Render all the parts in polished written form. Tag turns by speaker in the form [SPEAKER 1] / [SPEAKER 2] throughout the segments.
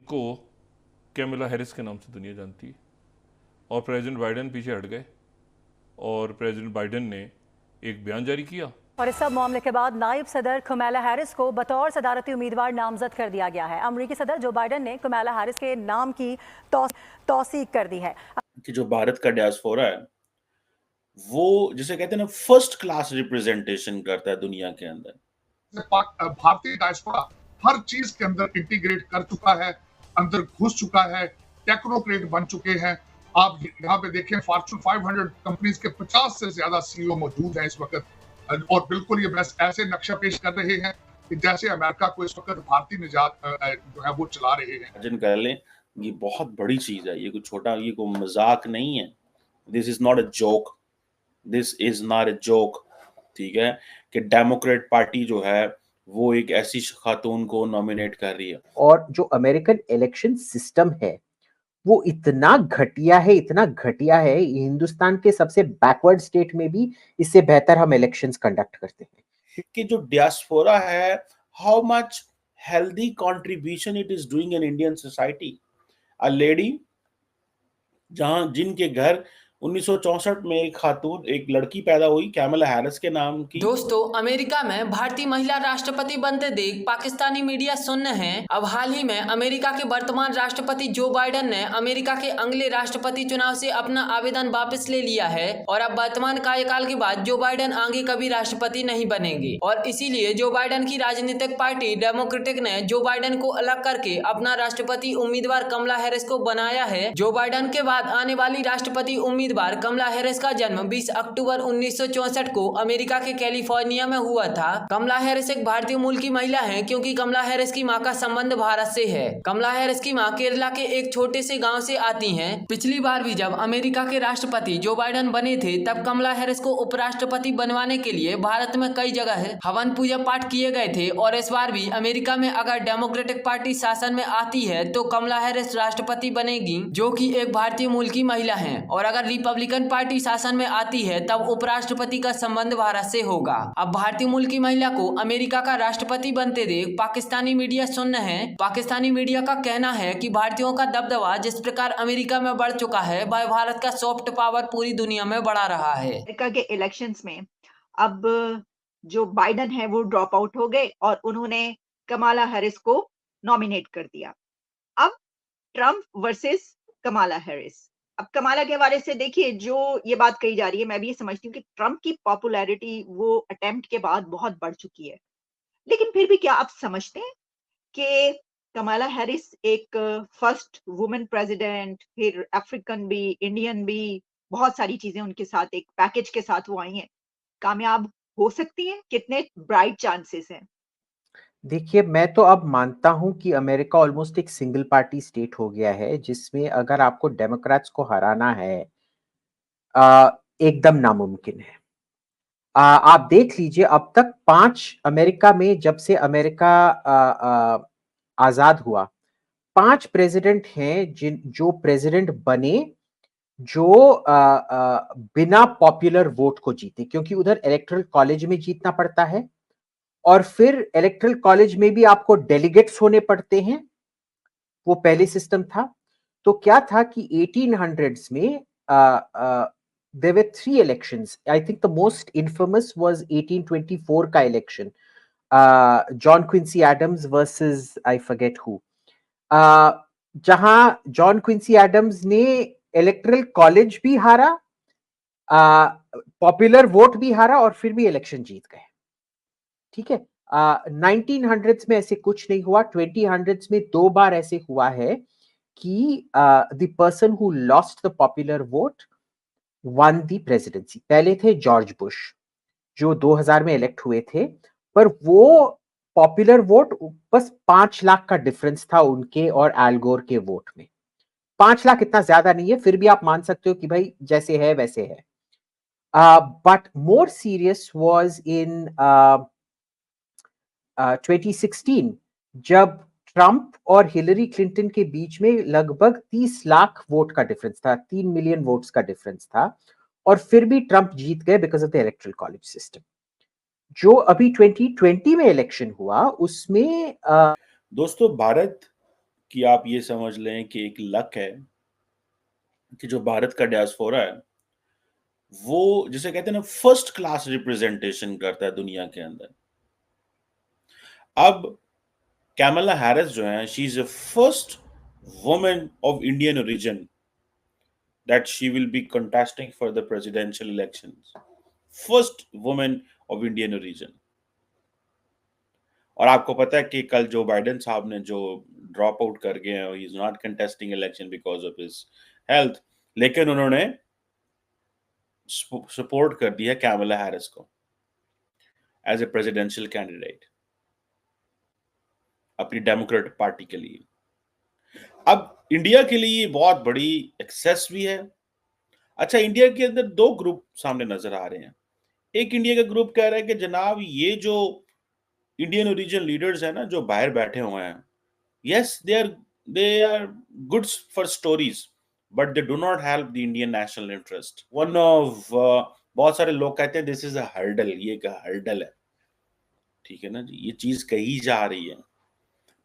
[SPEAKER 1] को Kamala Harris के नाम से दुनिया जानती है, और प्रेसिडेंट बाइडेन पीछे हट गए और प्रेसिडेंट बाइडेन ने एक बयान जारी किया।
[SPEAKER 2] और इस सब मामले के बाद नायब सदर कमाला हैरिस को बतौर सदारती उम्मीदवार नामजद कर दिया गया है। अमरीकी सदर जो बाइडेन ने कमाला हैरिस के नाम की तौसीक कर दी है
[SPEAKER 3] कि जो भारत का डायस्पोरा है वो जिसे कहते हैं ना फर्स्ट क्लास रिप्रेजेंटेशन करता है दुनिया के अंदर।
[SPEAKER 4] भारतीय डायस्पोरा हर चीज के अंदर इंटीग्रेट कर चुका है, अंदर घुस चुका है, टेक्नोक्रेट बन चुके हैं। आप यहाँ पे देखें फॉर्च्यून 500 कंपनीज के 50 से ज्यादा सीईओ मौजूद हैं इस वक्त, और बिल्कुल ये बस ऐसे नक्शा पेश कर रहे हैं कि जैसे अमेरिका को इस वक्त भारतीय निजात जो है वो चला रहे हैं।
[SPEAKER 3] इमेजिन कर लें, ये बहुत बड़ी चीज है, ये कोई छोटा, ये कोई मजाक नहीं है। This is not a joke, this is not a joke. ठीक है कि डेमोक्रेट पार्टी जो है वो एक ऐसी खातून को नॉमिनेट कर रही है।
[SPEAKER 5] और जो अमेरिकन इलेक्शन सिस्टम है वो इतना घटिया है, इतना घटिया है, हिंदुस्तान के सबसे बैकवर्ड स्टेट में भी इससे बेहतर हम इलेक्शंस कंडक्ट करते हैं।
[SPEAKER 3] कि जो डियास्पोरा है, how much healthy contribution it is doing in Indian society. A lady जिनके घर 1964 में एक खातून, एक लड़की पैदा हुई कैमला हैरिस के नाम की।
[SPEAKER 6] दोस्तों, अमेरिका में भारतीय महिला राष्ट्रपति बनते देख पाकिस्तानी मीडिया सुन्न है। अब हाल ही में अमेरिका के वर्तमान राष्ट्रपति जो बाइडेन ने अमेरिका के अगले राष्ट्रपति चुनाव से अपना आवेदन वापस ले लिया है और अब वर्तमान कार्यकाल के बाद जो बाइडेन आगे कभी राष्ट्रपति नहीं बनेंगे, और इसीलिए जो बाइडेन की राजनीतिक पार्टी डेमोक्रेटिक ने जो बाइडेन को अलग करके अपना राष्ट्रपति उम्मीदवार कमला हैरिस को बनाया है। जो बाइडेन के बाद आने वाली राष्ट्रपति उम्मीदवार कमला हैरिस का जन्म 20 अक्टूबर 1964 को अमेरिका के कैलिफोर्निया में हुआ था। कमला हैरिस एक भारतीय मूल की महिला है क्योंकि कमला हैरिस की मां का संबंध भारत से है। कमला हैरिस की मां केरला के एक छोटे से गांव से आती हैं। पिछली बार भी जब अमेरिका के राष्ट्रपति जो बाइडेन बने थे तब कमला हैरिस को उपराष्ट्रपति बनवाने के लिए भारत में कई जगह हवन पूजा पाठ किए गए थे, और इस बार भी अमेरिका में अगर डेमोक्रेटिक पार्टी शासन में आती है तो कमला हैरिस राष्ट्रपति बनेगी, जो कि एक भारतीय मूल की महिला है, और अगर रिपब्लिकन पार्टी शासन में आती है तब उपराष्ट्रपति का संबंध भारत से होगा। अब भारतीय मूल की महिला को अमेरिका का राष्ट्रपति बनते देख पाकिस्तानी मीडिया सुन्न है। पाकिस्तानी मीडिया का कहना है कि भारतीयों का दबदबा जिस प्रकार अमेरिका में बढ़ चुका है वह भारत का सॉफ्ट पावर पूरी दुनिया में बढ़ा रहा है।
[SPEAKER 7] अमेरिका के इलेक्शंस में अब जो बाइडेन है वो ड्रॉप आउट हो गए और उन्होंने कमाला हैरिस को नॉमिनेट कर दिया। अब ट्रम्प वर्सेस कमाला हैरिस। अब कमाला के हवाले से देखिए जो ये बात कही जा रही है, मैं भी ये समझती हूँ कि ट्रम्प की पॉपुलैरिटी वो अटेम्प्ट के बाद बहुत बढ़ चुकी है, लेकिन फिर भी क्या आप समझते हैं कि कमाला हैरिस एक फर्स्ट वुमेन प्रेसिडेंट, फिर अफ्रीकन भी, इंडियन भी, बहुत सारी चीजें उनके साथ एक पैकेज के साथ वो आई हैं, कामयाब हो सकती हैं? कितने ब्राइट चांसेस हैं?
[SPEAKER 5] देखिए, मैं तो अब मानता हूं कि अमेरिका ऑलमोस्ट एक सिंगल पार्टी स्टेट हो गया है, जिसमें अगर आपको डेमोक्रेट्स को हराना है एकदम नामुमकिन है। आप देख लीजिए, अब तक 5 अमेरिका में, जब से अमेरिका आजाद हुआ, 5 प्रेसिडेंट हैं जो प्रेसिडेंट बने जो बिना पॉपुलर वोट को जीते, क्योंकि उधर इलेक्टोरल कॉलेज में जीतना पड़ता है और फिर इलेक्टोरल कॉलेज में भी आपको डेलीगेट्स होने पड़ते हैं। वो पहले सिस्टम था। तो क्या था कि 1800s में there were 3 elections. I think the most infamous was 1824 का election, John Quincy Adams versus I forget who, जहां जॉन क्विंसी एडम्स ने इलेक्टोरल कॉलेज भी हारा, पॉपुलर वोट भी हारा और फिर भी इलेक्शन जीत गए। ठीक है। 1900s में ऐसे कुछ नहीं हुआ। 2000s में 2 बार ऐसे हुआ है कि the person who lost the popular vote one the presidency. पहले थे जॉर्ज बुश जो 2000 में इलेक्ट हुए थे, पर वो पॉपुलर वोट बस 5 लाख का डिफरेंस था उनके और एल गोर के वोट में। 5 लाख इतना ज्यादा नहीं है, फिर भी आप मान सकते हो कि भाई जैसे है वैसे है। But more serious was in 2016 जब ट्रंप और हिलरी क्लिंटन के बीच में लगभग 30 लाख वोट का डिफरेंस था, 3 मिलियन वोट्स का डिफरेंस था, और फिर भी ट्रंप जीत गए because of the electoral college system. जो अभी 2020 में इलेक्शन हुआ उसमें
[SPEAKER 3] दोस्तों, भारत कि आप ये समझ लें कि एक लक है कि जो भारत का डायस्पोरा है वो जिसे कहते हैं ना फर्स्ट क्लास रिप्रेजेंटेशन करता है दुनिया के अंदर। अब कैमला हैरिस जो है, she is the first woman of Indian origin that she will be contesting for the presidential elections. First woman of Indian origin. और आपको पता है कि कल जो बाइडेन साहब ने जो ड्रॉप आउट कर गए हैं, he is not contesting election because of his health, लेकिन उन्होंने सपोर्ट कर दिया कैमला हैरिस को एज ए प्रेसिडेंशियल कैंडिडेट अपनी डेमोक्रेटिक पार्टी के लिए। अब इंडिया के लिए बहुत बड़ी एक्सेस भी है। अच्छा, इंडिया के अंदर दो ग्रुप सामने नजर आ रहे हैं। एक इंडिया का ग्रुप कह रहा है कि जनाब ये जो इंडियन ओरिजिन लीडर्स हैं ना जो बाहर बैठे हुए हैं, yes they are good for stories but they do not help the Indian national interest. One of बहुत सारे लोग कहते हैं दिस इज अ हर्डल, ये एक हर्डल है। ठीक है ना जी, ये चीज कही जा रही है।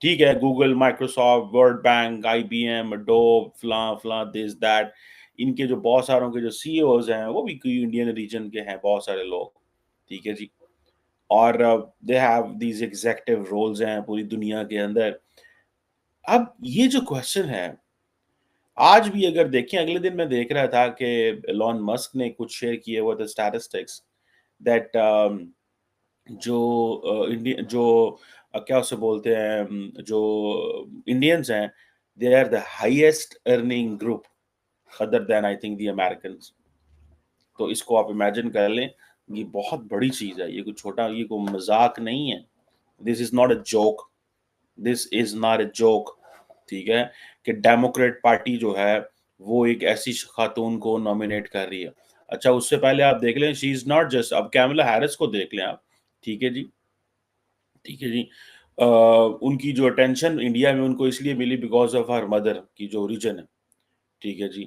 [SPEAKER 3] ठीक है, Google, Microsoft, world bank, IBM, Adobe, फलां दिस दैट, इनके जो बहुत सारों के जो CEOs हैं वो भी कोई इंडियन रीजन के हैं, बहुत सारे लोग। ठीक है जी, और they have these executive roles हैं पूरी दुनिया के अंदर। अब ये जो क्वेश्चन है, आज भी अगर देखें, अगले दिन मैं देख रहा था कि एलॉन मस्क ने कुछ शेयर किए हुए थे स्टैटिस्टिक्स दैट जो क्या उसे बोलते हैं, जो इंडियंस हैं, they are the highest earning group other than I think the Americans. तो इसको आप इमेजिन कर लें, ये बहुत बड़ी चीज है, ये कोई छोटा, ये कोई मजाक नहीं है। This is not a joke, this is not a joke. ठीक है, कि डेमोक्रेट पार्टी जो है वो एक ऐसी खातून को नॉमिनेट कर रही है। अच्छा, उससे पहले आप देख लें, शी इज नॉट जस्ट, अब कैमला हैरिस को देख लें आप। ठीक है जी, ठीक है जी। उनकी जो अटेंशन इंडिया में उनको इसलिए मिली बिकॉज ऑफ हर मदर की जो ओरिजिन है। ठीक है जी।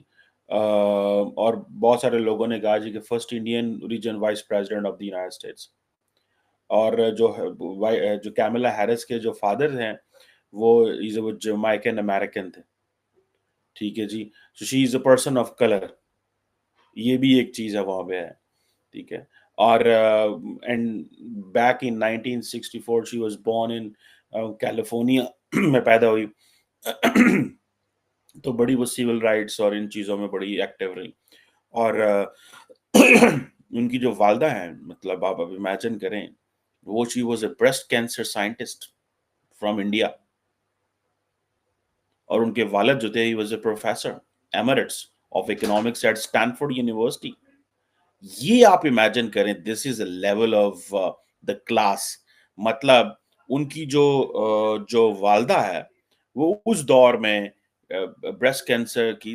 [SPEAKER 3] और बहुत सारे लोगों ने कहा जी कि first Indian reason vice president of the United states. और जो कैमला हैरिस के जो फादर हैं वो इज वो जमैकन अमेरिकन थे। ठीक है जी, so she is a person of colour, ये भी एक चीज है वहां पे है। ठीक है, और and back in 1964 she was born in California में पैदा हुई। तो बड़ी वो सिविल राइट्स और इन चीज़ों में बड़ी एक्टिव रही। और उनकी जो वालदा हैं, मतलब आप अब इमेजिन करें, वो she was a breast cancer scientist from India, और उनके वालिद जो थे, he was a professor emeritus of economics at Stanford University. ये आप इमेजिन करें, this is a level of the class. मतलब उनकी जो वालदा है वो उस दौर में ब्रेस्ट कैंसर की